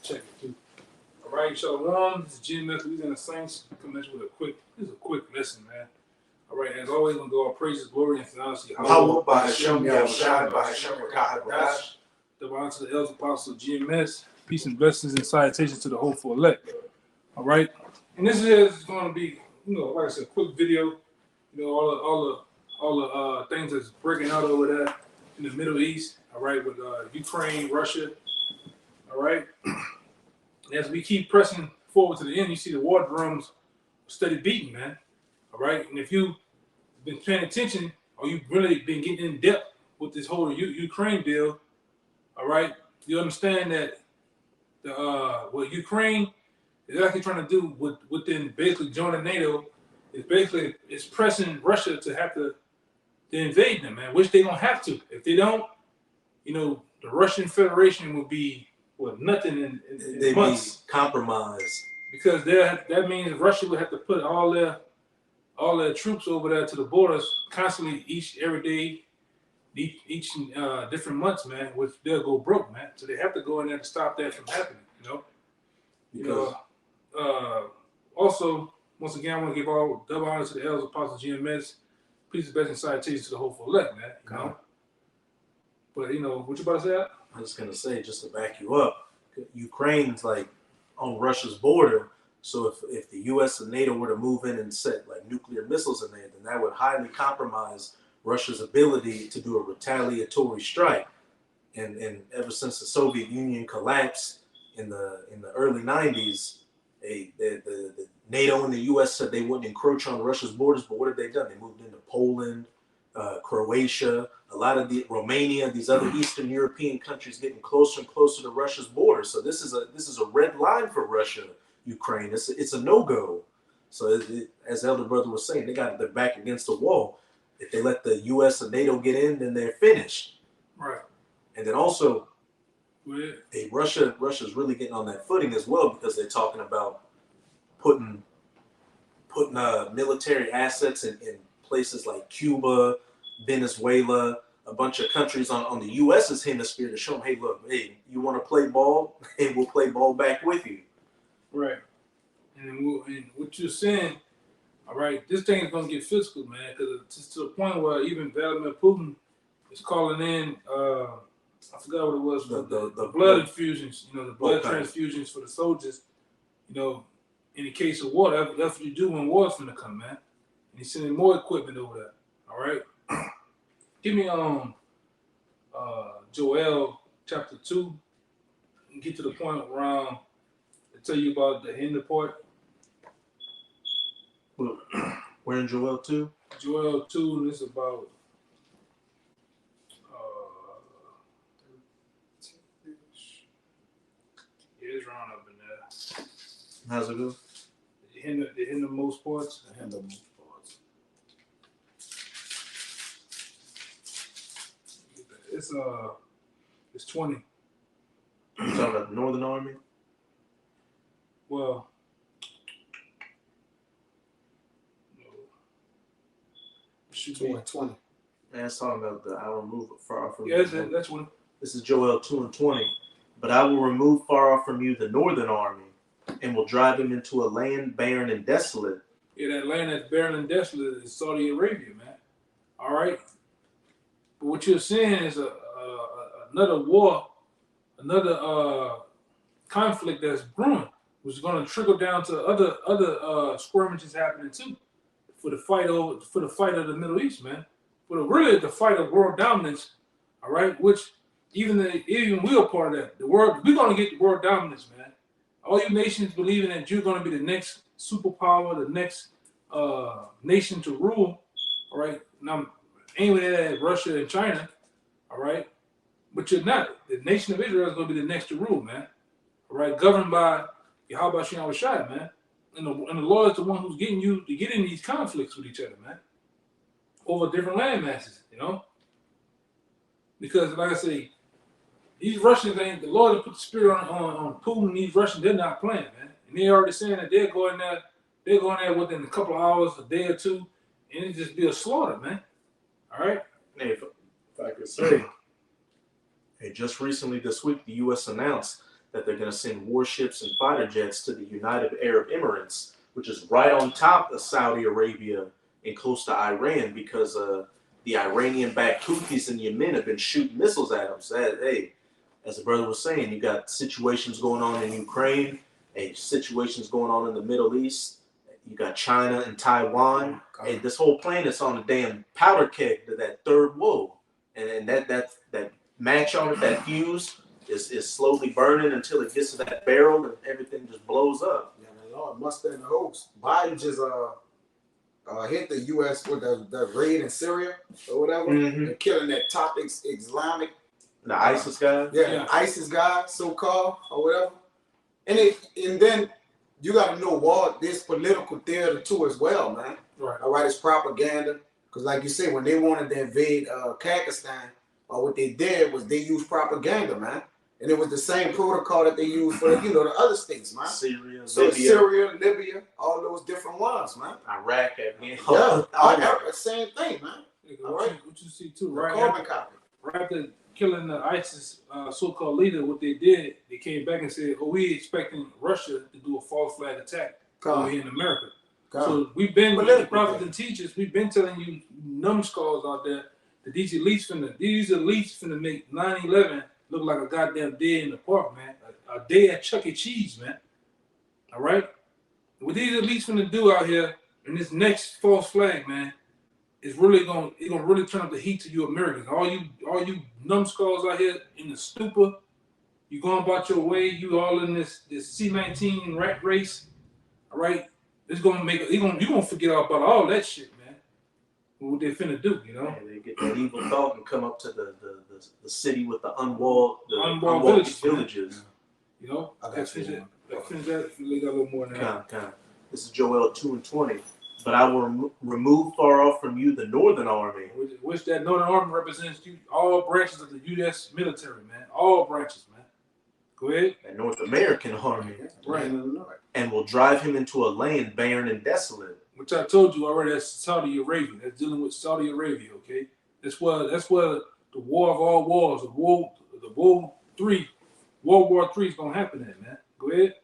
Check it too. All right, Shalom. This is Jim Mess. We're gonna Saints coming with a quick. This is a quick lesson, man. All right, as always, we're gonna go all praises, glory, and theology. How by Hashem Yahushua, by Hashem Rakah The honor to the elders, apostles, GMS. Peace and blessings and salutations to the hopeful elect. All right, and this is going to be, like I said, a quick video. All the things that's breaking out over there in the Middle East. All right, with Ukraine, Russia. All right. As we keep pressing forward to the end, you see the war drums steady beating, man. All right, and if you've been paying attention, or you've really been getting in depth with this whole Ukraine deal, all right, you understand that what Ukraine is actually trying to do within basically joining NATO is basically it's pressing Russia to have to invade them, man. Which they don't have to. If they don't, the Russian Federation will be nothing in months. Be compromised because that means Russia would have to put all their troops over there to the borders constantly every day, each different months, man. Which they'll go broke, man. So they have to go in there to stop that from happening. Also, once again, I want to give all double honor to the elders, apostles, GMS. Peace, best, and salutations to the hopeful elect, man. But what you about to say? I was gonna say, just to back you up, Ukraine's like on Russia's border. So if the U.S. and NATO were to move in and set like nuclear missiles in there, then that would highly compromise Russia's ability to do a retaliatory strike. And ever since the Soviet Union collapsed in the early '90s, the NATO and the U.S. said they wouldn't encroach on Russia's borders. But what have they done? They moved into Poland, Croatia, a lot of Romania, these other Eastern European countries getting closer and closer to Russia's border. So this is a red line for Russia, Ukraine. It's a no-go. So as Elder Brother was saying, they got their back against the wall. If they let the U.S. and NATO get in, then they're finished. Right. And then also, Russia's really getting on that footing as well because they're talking about putting military assets in places like Cuba, Venezuela, a bunch of countries on the U.S.'s hemisphere to show them, hey, look, you want to play ball? Hey, we'll play ball back with you. Right. And what you're saying, all right, this thing is going to get physical, man, because it's to the point where even Vladimir Putin is calling in, I forgot what it was, the blood infusions, the blood transfusions for the soldiers, in the case of war. That's what you do when war's going to come, man. And he's sending more equipment over there, all right? Give me Joel chapter 2 and get to the point around to tell you about the hinder part. We're in Joel 2? Joel 2, and it's about it's round up in there. How's it go? The hinder most parts. The hinder most parts. It's 20. You talking about the Northern Army? Well, no. It should be 20. Man, it's talking about I will remove far from you. Yeah, that's one. This is Joel 2 and 20. But I will remove far off from you the Northern Army and will drive him into a land barren and desolate. Yeah, that land that's barren and desolate is Saudi Arabia, man. All right? But what you're seeing is another war, another conflict that's brewing, which is going to trickle down to other skirmishes happening too, for the fight of the Middle East, man. Really the fight of world dominance, all right? Which even we're part of that. We're going to get the world dominance, man. All you nations believing that you're going to be the next superpower, the next nation to rule, all right? And I'm aiming at Russia and China, all right? But you're not. The nation of Israel is going to be the next to rule, man. All right? Governed by Yahweh Shem Shai, man. And the Lord is the one who's getting you to get in these conflicts with each other, man. Over different land masses, Because, like I say, these Russians ain't, the Lord has put the spirit on Putin. These Russians, they're not playing, man. And they're already saying that they're going there within a couple of hours, a day or two, and it just be a slaughter, man. All right? Hey, if I could say, hey, just recently this week, the U.S. announced that they're going to send warships and fighter jets to the United Arab Emirates, which is right on top of Saudi Arabia and close to Iran, because the Iranian-backed Houthis in Yemen have been shooting missiles at them. So, hey, as the brother was saying, you got situations going on in Ukraine, situations going on in the Middle East. You got China and Taiwan. Hey, this whole planet's on a damn powder keg to that third woe. And that match on it, that fuse, is slowly burning until it gets to that barrel and everything just blows up. Yeah, man, Lord, Mustang the hoax. Biden just hit the U.S. with the raid in Syria or whatever, and killing that top Islamic, the ISIS guy. Yeah, ISIS guy, so-called or whatever. And then you got to know what this political theater too as well, man. Right. All right, it's propaganda. Because like you said, when they wanted to invade Pakistan, what they did was they used propaganda, man. And it was the same protocol that they used for, the other states, man. Syria, Libya, all those different ones, man. Iraq, Afghanistan. Yeah, same thing, man. What you see too, right? Carbon copy. Right after killing the ISIS so-called leader, what they did, they came back and said, "Oh, we expecting Russia to do a false flag attack over here in America." So we've been, the prophets and teachers, we've been telling you numbskulls out there that these elites finna make 9/11 look like a goddamn day in the park, man. A day at Chuck E. Cheese, man. All right? What these elites finna do out here in this next false flag, man, is really gonna really turn up the heat to you Americans. All you numbskulls out here in the stupor, you going about your way, you all in this C-19 rat race, all right? It's gonna make you gonna forget about all that shit, man. What they finna do, Yeah, they get that evil thought and come up to the city with the unwalled villages. You know, let's finish that. We got a little more now. This is Joel 2:20. But I will remove far off from you the northern army. Which that northern army represents all branches of the U.S. military, man. All branches, man. Go ahead. The North American army. Right. And will drive him into a land barren and desolate. Which I told you already, that's Saudi Arabia. That's dealing with Saudi Arabia, okay? That's where the war of all wars, World War III is gonna happen at, man. Go ahead.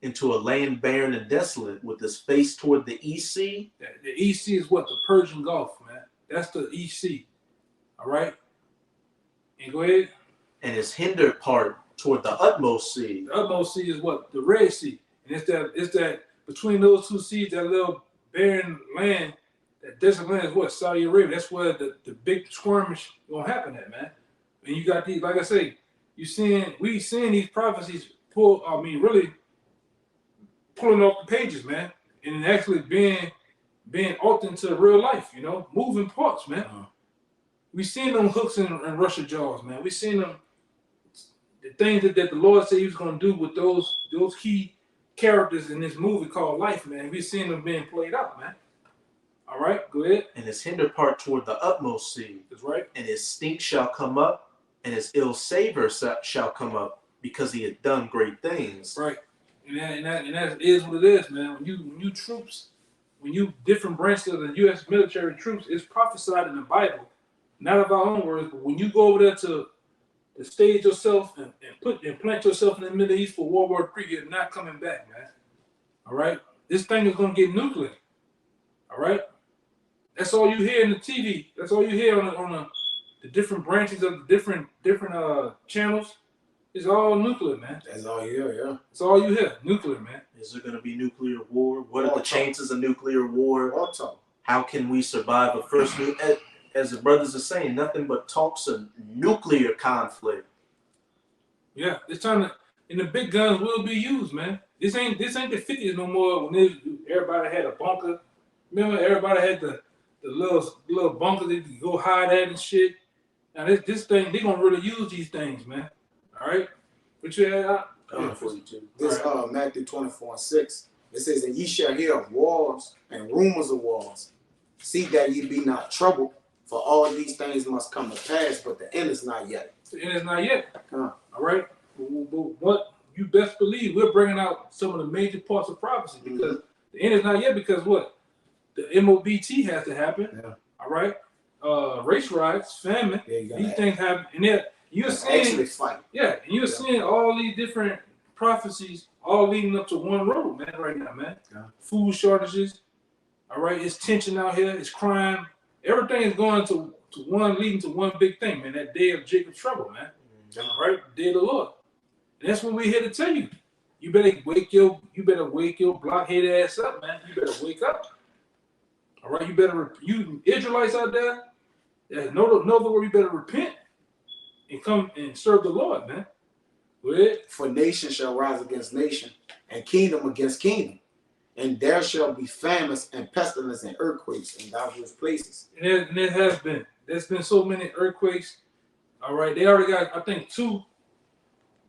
Into a land barren and desolate, with his face toward the East Sea. The East Sea is what? The Persian Gulf, man. That's the East Sea. All right? And go ahead. And his hinder part toward the utmost sea. The utmost sea is what? The Red Sea. And it's that between those two seas, that little barren land, that desert land is what? Saudi Arabia. That's where the big skirmish gonna happen at, man. And you got these, like I say, we seeing these prophecies really pulling off the pages, man, and actually being altered into real life, moving parts, man. We seen them hooks in Russia jaws, man. We seen them, the things that the Lord said he was going to do with those key characters in this movie called Life, man. We seen them being played out, man. All right, go ahead. And his hinder part toward the utmost sea. That's right. And his stink shall come up, and his ill savor shall come up, because he had done great things. Right. And that is what it is, man. When you different branches of the U.S. military troops, it's prophesied in the Bible, not of our own words, but when you go over there to stage yourself and plant yourself in the Middle East for World War III, you're not coming back, man. All right? This thing is going to get nuclear. All right? That's all you hear in the TV. That's all you hear on the different branches of the different channels. It's all nuclear, man. That's all you hear, yeah. It's all you hear. Nuclear, man. Is there going to be nuclear war? What are the chances of nuclear war? Also, how can we survive a first as the brothers are saying, nothing but talks of nuclear conflict. Yeah, it's time to, and the big guns will be used, man. This ain't the 50s no more when everybody had a bunker. Remember, everybody had the little bunker that you could go hide at and shit. Now this thing, they gonna really use these things, man. All right, what you had? This Matthew 24:6. It says, "And ye shall hear of wars and rumors of wars. See that ye be not troubled, for all these things must come to pass, but the end is not yet." The end is not yet. All right, but what you best believe, we're bringing out some of the major parts of prophecy, because the end is not yet. Because what? The MOBT has to happen. Yeah. All right, race riots, famine, these things happen, and You're actually seeing, fight. yeah, and you're seeing all these different prophecies all leading up to one road, man, right now, man. Yeah. Food shortages, all right, it's tension out here, it's crime. Everything is going to one, leading to one big thing, man, that day of Jacob's trouble, man. All right, the day of the Lord. And that's what we're here to tell you. You better wake your blockhead ass up, man. You better wake up. All right, you Israelites out there, know the word. You better repent and come and serve the Lord, man. For nation shall rise against nation, and kingdom against kingdom, and there shall be famines and pestilence and earthquakes in diverse places. And it has been. There's been so many earthquakes. All right, they already got, I think, two.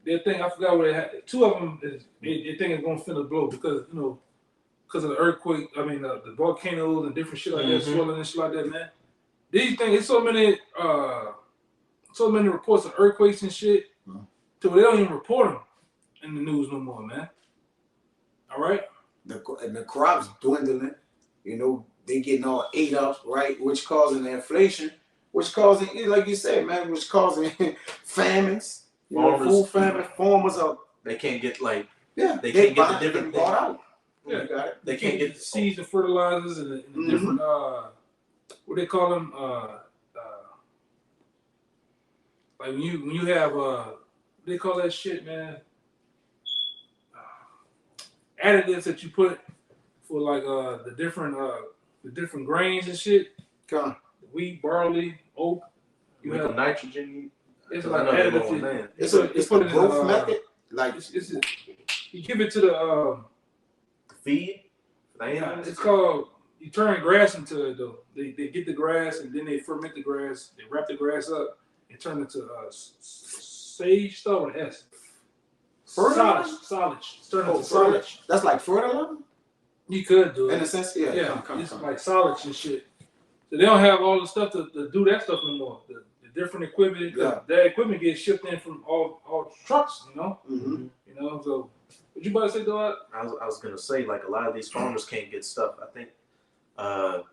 They think, I forgot what they had. Two of them they think it's gonna finna blow because because of the earthquake. I mean, the volcanoes and different shit like that, swelling and shit like that, man. These things, it's so many reports of earthquakes and shit, till they don't even report them in the news no more, man. All right. And the crops dwindling, they getting all ate up, right? Which causing the inflation, which causing, like you said, man, which causing famines. Food famine. Farmers are they can't get they can't get the different things. out. Yeah, they can't get seeds and fertilizers and the different what they call them like when you have what they call that shit, man, additives that you put for like the different grains and shit. Wheat, barley, oat. You have nitrogen. It's like additives. It's a growth method. Like you give it to the feed. It's called, you turn grass into it though. They get the grass and then they ferment the grass. They wrap the grass up and turn it to sage stuff with an S. Silage. Turn it to silage. That's like fertilizer? You could do it. In a sense, yeah. It's like silage and shit. So they don't have all the stuff to do that stuff anymore. The different equipment, that equipment gets shipped in from all trucks, Mm-hmm. So what you about to say, though? I was gonna say, like, a lot of these farmers can't get stuff. I think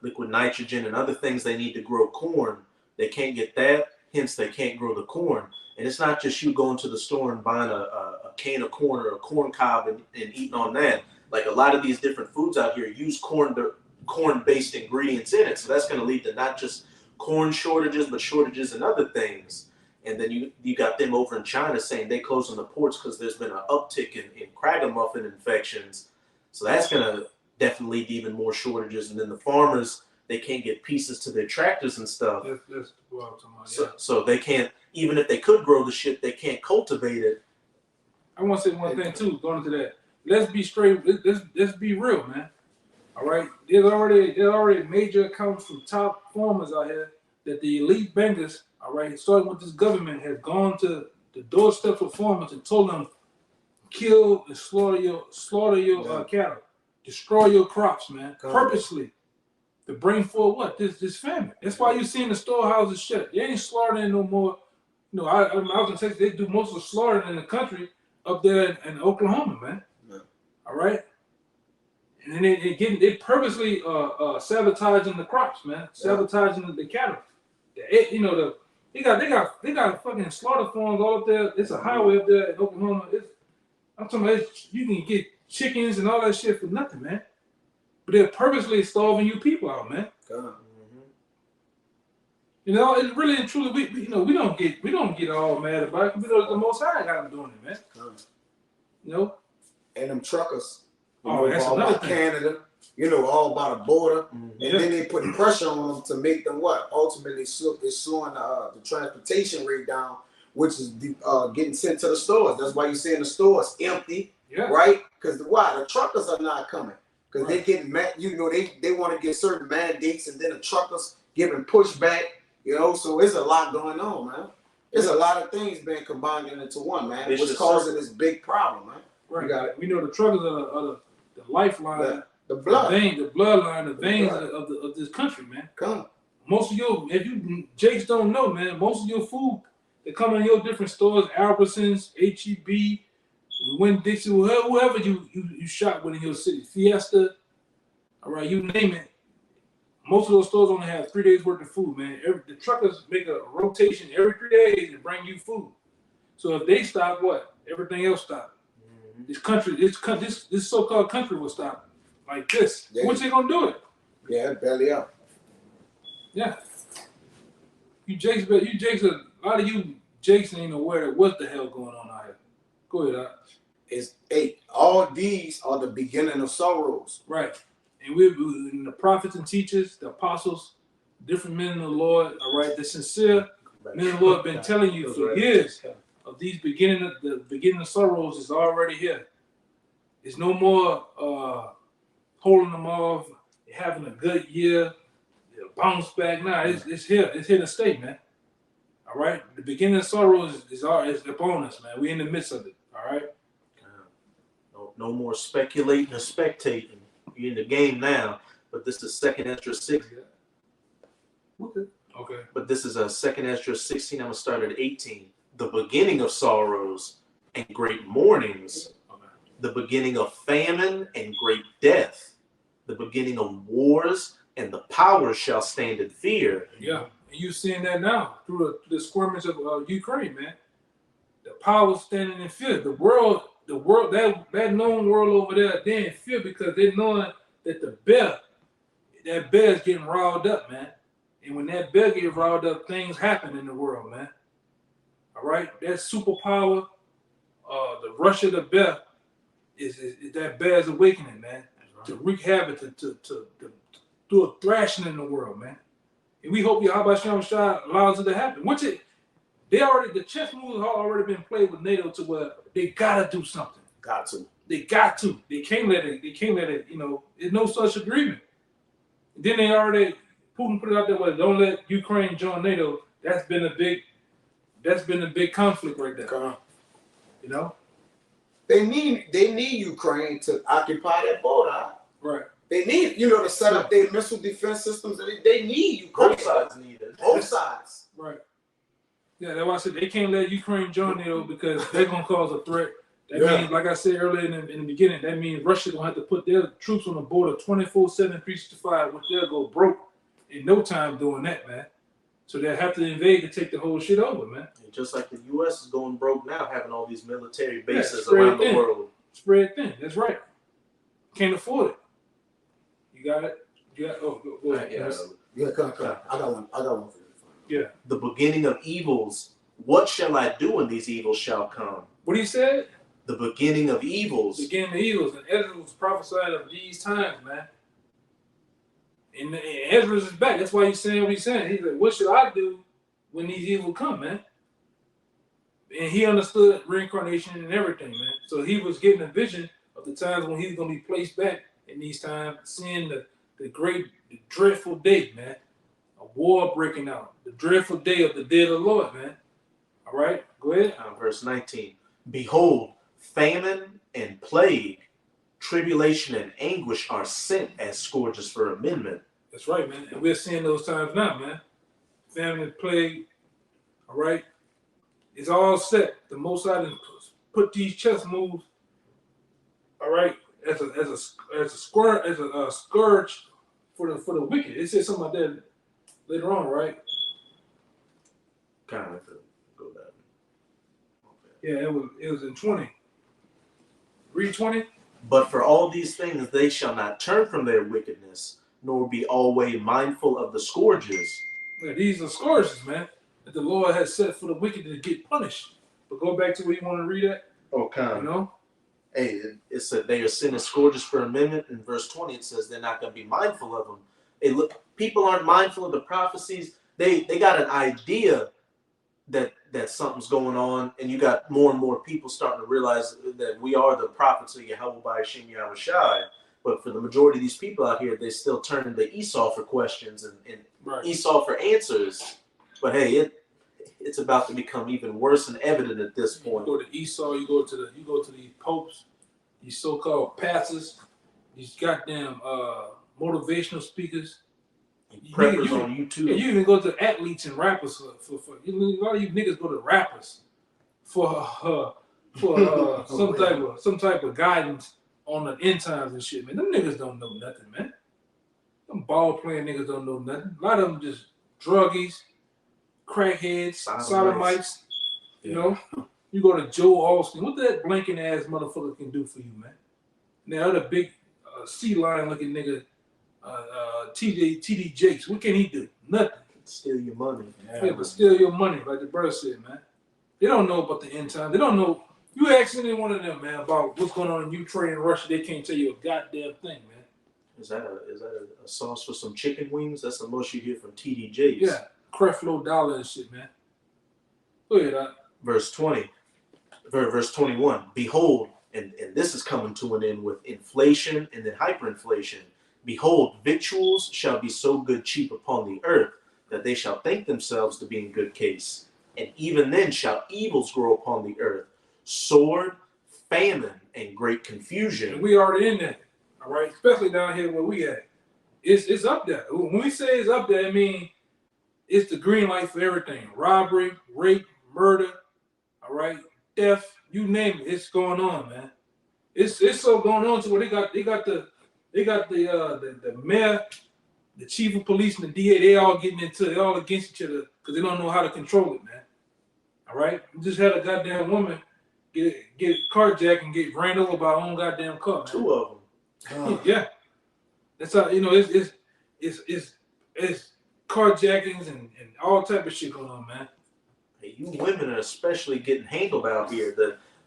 liquid nitrogen and other things they need to grow corn, they can't get that. Hence, they can't grow the corn. And it's not just you going to the store and buying a can of corn or a corn cob and eating on that. Like, a lot of these different foods out here use corn-based ingredients in it. So that's going to lead to not just corn shortages, but shortages in other things. And then you got them over in China saying they closing the ports because there's been an uptick in Cragamuffin infections. So that's going to definitely lead to even more shortages. And then the farmers, they can't get pieces to their tractors and stuff. That's what I'm talking about. So they can't, even if they could grow the shit, they can't cultivate it. I want to say one thing too, going into that. Let's be straight. Let's be real, man. All right. There's already major accounts from top farmers out here that the elite bankers, all right, starting with this government, has gone to the doorsteps of farmers and told them, kill and slaughter your cattle, destroy your crops, man, purposely to bring forward what this famine. That's why you're seeing the storehouses shut. They ain't slaughtering no more. I was in Texas. They do most of the slaughtering in the country up there in Oklahoma, man. Yeah. All right. And then they purposely sabotaging the crops, man. Sabotaging the cattle. They got fucking slaughter farms all up there. It's a highway up there in Oklahoma. I'm talking about you can get chickens and all that shit for nothing, man. But they're purposely starving you people out, man. It really and truly we don't get all mad about it because we know the Most High got them doing it, man. And them truckers. That's all another about thing. Canada, all about a border, and then they putting pressure on them to make them what? Ultimately, it's slowing the transportation rate down, which is getting sent to the stores. That's why you're seeing the stores empty, right? Because the truckers are not coming because they getting mad. They want to get certain mandates, and then the truckers giving pushback. So it's a lot going on, man. There's a lot of things being combined into one, man. What's causing this big problem, man? Right. You got it. We know the truckers are the lifeline, the bloodline, the veins of this country, man. Most of if you Jakes don't know, man, most of your food that come in your different stores, Albertsons, H-E-B, Winn-Dixie, whoever you shop with in your city, Fiesta, all right, you name it. Most of those stores only have 3 days worth of food, man. The truckers make a rotation every 3 days and bring you food. So if they stop, what? Everything else stop. Mm-hmm. This so-called country will stop like this. Yeah. What's they gonna do it? Yeah, belly up. Yeah. You Jakes, a lot of you Jakes ain't aware of what the hell going on out here. Go ahead, It's 8. All these are the beginning of sorrows. Right. And we're the prophets and teachers, the apostles, different men of the Lord, all right, the sincere men of the Lord have been telling you for years of the beginning of sorrows is already here. There's no more holding them off, having a good year, bounce back. Nah, it's here. It's here to stay, man. All right? The beginning of sorrows is upon us, man. We're in the midst of it, all right? No more speculating or spectating. You're in the game now, but this is 2nd Ezra 6. Okay. But this is a 2nd Ezra 16. I'm going to start at 18. The beginning of sorrows and great mournings. Okay. The beginning of famine and great death. The beginning of wars, and the powers shall stand in fear. Yeah, and you're seeing that now through the skirmish of Ukraine, man. The powers standing in fear. The world, that known world over there, they're in fear because they're knowing that that bear is getting riled up, man. And when that bear gets riled up, things happen in the world, man. All right, that superpower, the rush of the bear, is that bear's awakening, man, right. To wreak havoc, to do a thrashing in the world, man. And we hope Yahweh Shah allows it to happen. The chess moves have already been played with NATO to where they gotta do something. They got to. They can't let it. There's no such agreement. And then Putin put it out there where don't let Ukraine join NATO. That's been a big conflict right there. You know? They need Ukraine to occupy that border. Right. They need, to set up their missile defense systems. They need Ukraine. Both sides need it. Both sides. Right. Yeah, that's why I said they can't let Ukraine join NATO because they're gonna cause a threat. That means, like I said earlier in the beginning, that means Russia gonna have to put their troops on the border 24/7, 365, which they'll go broke in no time doing that, man. So they'll have to invade to take the whole shit over, man. And just like the U.S. is going broke now, having all these military bases around the world. Spread thin. That's right. Can't afford it. You got it? Go ahead. Yeah, come. I got one for you. Yeah. The beginning of evils. What shall I do when these evils shall come? What he said? The beginning of evils. The beginning of evils. And Ezra was prophesied of these times, man. And Ezra is back. That's why he's saying what he's saying. He's like, what should I do when these evils come, man? And he understood reincarnation and everything, man. So he was getting a vision of the times when he's going to be placed back in these times, seeing the dreadful day, man. A war breaking out. The dreadful day of the day of the Lord, man. All right, go ahead. Verse 19. Behold, famine and plague, tribulation and anguish are sent as scourges for amendment. That's right, man. And we're seeing those times now, man. Famine and plague, all right? It's all set. The Most High put these chess moves, all right, as a scourge for the wicked. It said something like that later on, right? Kind of go back. Okay. Yeah, it was in 20. Read 20. But for all these things they shall not turn from their wickedness, nor be always mindful of the scourges. Yeah, these are scourges, man, that the Lord has set for the wicked to get punished. But go back to where you want to read at. Okay. You know? Hey, it said they are sin as scourges for amendment. In verse 20, it says they're not going to be mindful of them. Hey, look, people aren't mindful of the prophecies. They got an idea that something's going on, and you got more and more people starting to realize that we are the prophets of Yahweh by Hashem Yahweh Shai. But for the majority of these people out here, they still turn to Esau for questions and right. Esau for answers. But hey, it's about to become even worse and evident at this point. You go to Esau, you go to these popes, these so-called pastors, these goddamn motivational speakers. Preppers on YouTube. Yeah, you even go to athletes and rappers for a lot of you niggas go to rappers for some type of guidance on the end times and shit, man. Them niggas don't know nothing, man. Them ball playing niggas don't know nothing. A lot of them just druggies, crackheads, sodomites. You know, you go to Joe Austin. What that blinking ass motherfucker can do for you, man? Now the big sea lion looking nigga, TD Jakes. What can he do? Nothing. Steal your money. Yeah, but steal your money, like the brother said, man. They don't know about the end time. They don't know. You ask any one of them, man, about what's going on in Ukraine and Russia, they can't tell you a goddamn thing, man. Is that a sauce for some chicken wings? That's the most you hear from TDJs. Yeah, Creflo Dollar and shit, man. Go ahead, Verse 20, verse 21. Behold, and this is coming to an end with inflation and then hyperinflation. Behold, victuals shall be so good cheap upon the earth that they shall think themselves to be in good case. And even then shall evils grow upon the earth, sword, famine, and great confusion. And we already in that, all right? Especially down here where we at. It's up there. When we say it's up there, I mean it's the green light for everything. Robbery, rape, murder, all right, theft, you name it. It's going on, man. It's so going on to where they got the mayor, the chief of police, and the DA. They all getting into it. They all against each other because they don't know how to control it, man. All right, we just had a goddamn woman get carjacked and get ran over by her own goddamn car. Man. 2 of them. Yeah, that's how it's carjackings and all type of shit going on, man. Hey, you women are especially getting handled out here.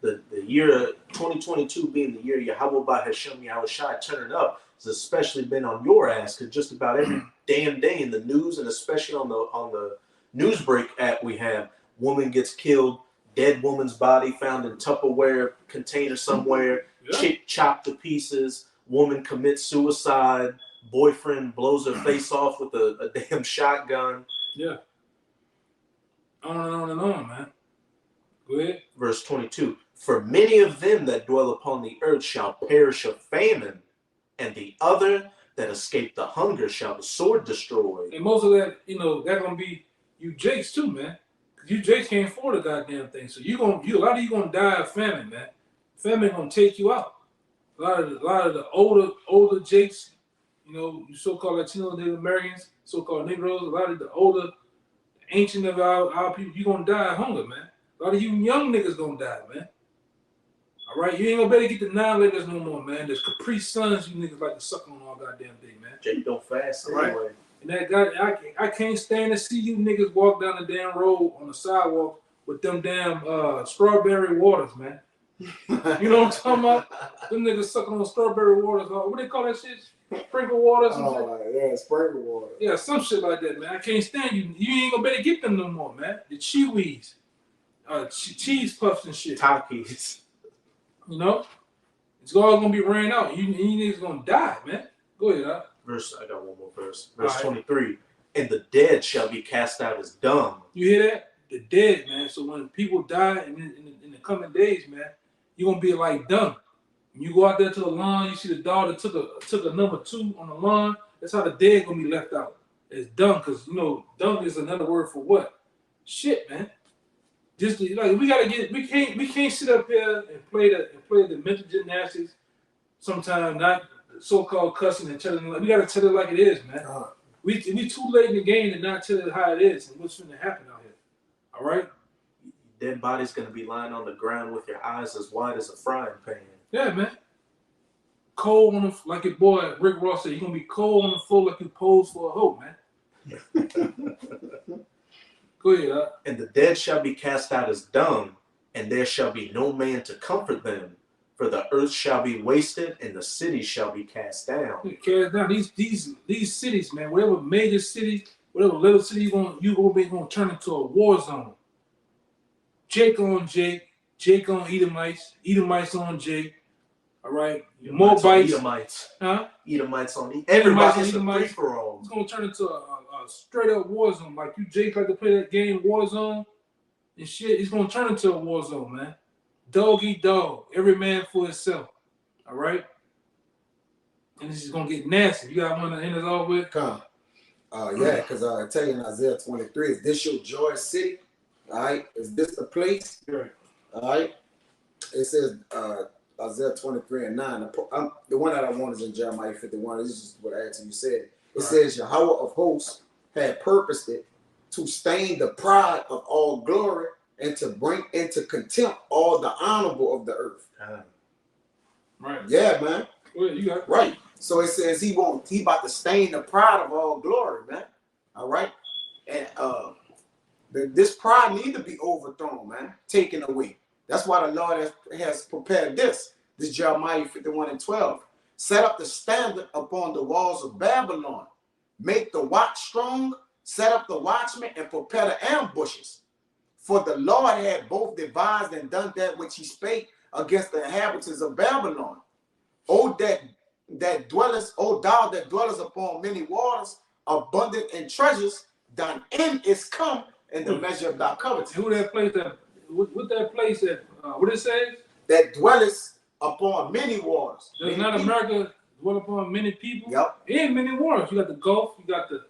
The year 2022 being the year Yahweh has shown me how shy turning up has especially been on your ass, because just about every damn day in the news, and especially on the Newsbreak app we have, woman gets killed, dead woman's body found in Tupperware container somewhere, chick chopped to pieces, woman commits suicide, boyfriend blows her face off with a damn shotgun. Yeah. On and on and on, man. Go ahead. Verse 22. For many of them that dwell upon the earth shall perish of famine, and the other that escape the hunger shall the sword destroy. And most of that, that's gonna be you Jakes too, man. Cause you Jakes can't afford a goddamn thing. So a lot of you gonna die of famine, man. Famine gonna take you out. A lot of the older Jakes, you so-called Latino Native Americans, so-called Negroes, a lot of the older, ancient of our people, you gonna die of hunger, man. A lot of you young niggas gonna die, man. All right, you ain't gonna better get the 9-leggers no more, man. There's Capri Suns you niggas like to suck on all goddamn day, man. Jay don't fast anyway. Right. And that guy, I can't stand to see you niggas walk down the damn road on the sidewalk with them damn strawberry waters, man. You know what I'm talking about? Them niggas sucking on strawberry waters. What they call that shit? Sprinkle water? Yeah, sprinkle water. Yeah, some shit like that, man. I can't stand you. You ain't gonna better get them no more, man. The Chewies, cheese puffs and shit. Takis. It's all gonna be ran out. You niggas gonna die, man. Go ahead, I got one more verse. Verse 23. And the dead shall be cast out as dung. You hear that? The dead, man. So when people die in the coming days, man, you're gonna be like dung. When you go out there to the lawn, you see the dog that took a number 2 on the lawn. That's how the dead gonna be left out. It's dung, because dung is another word for what? Shit, man. Just like we can't sit up here and play the mental gymnastics. Sometimes not so-called cussing and telling. We gotta tell it like it is, man. We too late in the game to not tell it how it is and what's going to happen out here. All right. Dead body's gonna be lying on the ground with your eyes as wide as a frying pan. Yeah, man. Cold on the, like your boy Rick Ross said, you're gonna be cold on the floor like you posed for a hoe, man. Go ahead. And the dead shall be cast out as dung, and there shall be no man to comfort them. For the earth shall be wasted, and the cities shall be cast down. Cast down. These cities, man. Whatever major city, whatever little city you gonna turn into a war zone. Jake on Jake, Jake on Edomites, Edomites on Jake. All right, Moabites, Edomites, huh? Edomites on everybody's a free for all. It's gonna turn into a straight up war zone. Like you, Jake, like to play that game Warzone and shit. It's gonna turn into a war zone, man. Dog eat dog, every man for himself. All right, and this is gonna get nasty. You got one to end us off with? Come. Yeah, because I tell you in Isaiah 23, is this your joy city? All right, is this the place? Right. All right, it says Isaiah 23:9. The one that I want is in Jeremiah 51. This is what I actually said. It says Yahweh of hosts had purposed it to stain the pride of all glory and to bring into contempt all the honorable of the earth. Right. Yeah, man. Well, you got right. So it says he about to stain the pride of all glory, man. All right. And this pride need to be overthrown, man, taken away. That's why the Lord has prepared this Jeremiah 51:12. Set up the standard upon the walls of Babylon. Make the watch strong, set up the watchmen, and prepare the ambushes. For the Lord had both devised and done that which he spake against the inhabitants of Babylon. O thou that dwellest upon many waters, abundant in treasures, thine end is come in the measure of thy covetous. Who that place that? What that place that? What it says? That dwellest upon many waters. Does not America dwell upon many people? Yep. And many waters. You got the Gulf. You got the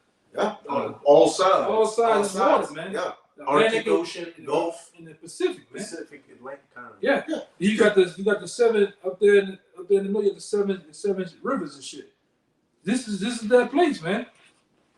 on all sides. All sides of water, man. Yeah. Arctic Ocean, Gulf, in the Pacific, man. Pacific, Atlantic continent. Yeah. You got the seven up there in the north. You got the seven rivers and shit. This is that place, man.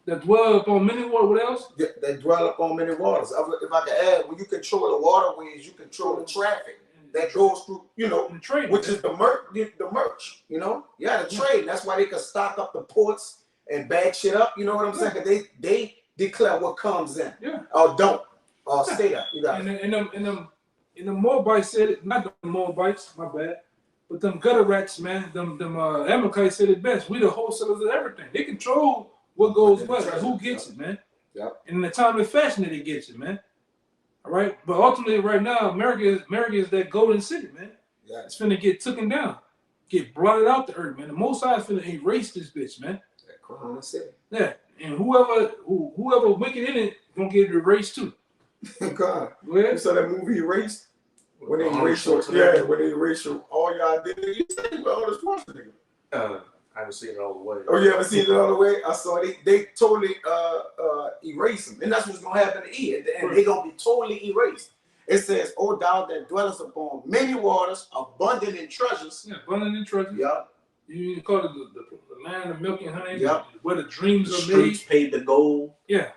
That dwell upon many waters. What else? That dwell upon many waters. If I could add, when you control the waterways, you control the traffic that goes through, the trade, which is the merch, Yeah, the trade. That's why they can stock up the ports and bag shit up. You know what I'm saying? 'Cause they declare what comes in. Yeah. Or don't. Or stay there. You got it. And the Moabites said it, not the Moabites, my bad. But them gutter rats, man, them Amalekites said it best. We the wholesalers of everything. They control what goes where, who gets it, man. Yeah. And in the time and fashion that it gets it, man. All right. But ultimately, right now, America is that golden city, man. Yeah. It's finna get taken down, get blotted out the earth, man. The Most High is finna erase this bitch, man. That crown city. Yeah. And whoever wicked in it gonna get erased too. God. Well, You saw that movie Erased? When they erase all y'all did. You said you all this Schwarzenegger. I haven't seen it all the way. Oh, you haven't seen it all the way? I saw they totally erase them. And that's what's gonna happen to E at the end. They're gonna be totally erased. It says, "O thou that dwellest upon many waters, abundant in treasures." Yeah, abundant in treasures. Yeah. You call it the land of milk and honey. Yep. Where the dreams The are streets made. paid the gold. Yeah.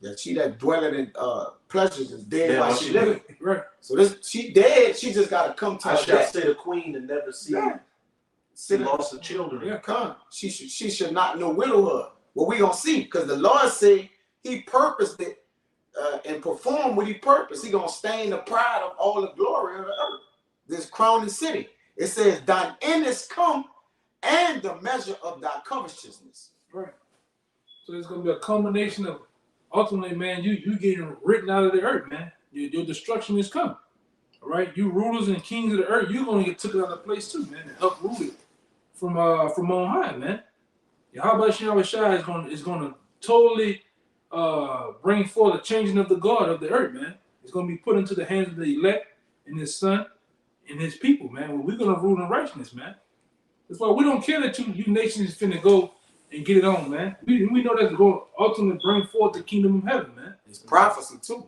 Yeah, she that dwelling in pleasures is dead while she living. Right. So she dead. She just gotta come to I her shall death. say the queen and never see she lost the children. Yeah, come. She should not know widowhood. Well, we gonna see, because the Lord say he purposed it and performed what he purposed. He gonna stain the pride of all the glory of the earth. This crowning city. It says, thine end is come, and the measure of thy covetousness. Right. So it's gonna be a culmination of ultimately, man, you getting written out of the earth, man. Your destruction is coming. All right, you rulers and kings of the earth, you're gonna get taken out of the place too, man, and uprooted from on high, man. Yahweh Shai is gonna totally bring forth a changing of the guard of the earth, man. It's gonna be put into the hands of the elect and his son and his people, man. We're gonna rule in righteousness, man. That's why we don't care that you nations finna go and get it on, man. We know that's going to ultimately bring forth the kingdom of heaven, man. It's prophecy too.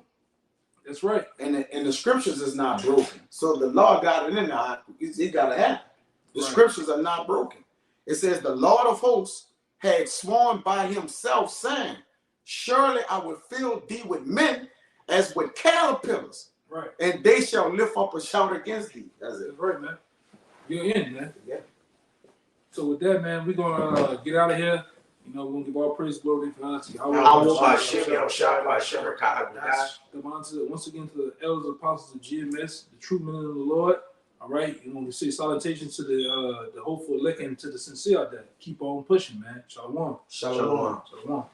That's right. And the scriptures is not broken. So the Lord got it in there. It got to happen. The scriptures are not broken. It says the Lord of hosts had sworn by himself, saying, surely I will fill thee with men as with caterpillars. Right. And they shall lift up a shout against thee. That's it. That's right, man. You're in, man. Yeah. So with that, man, we're gonna get out of here. We're gonna give all praise, glory, and honor to Yahweh. Once again to the elders and apostles of GMS, the true men of the Lord. All right, we say salutations to the hopeful elect and to the sincere that keep on pushing, man. Shalom. Shalom. Shalom.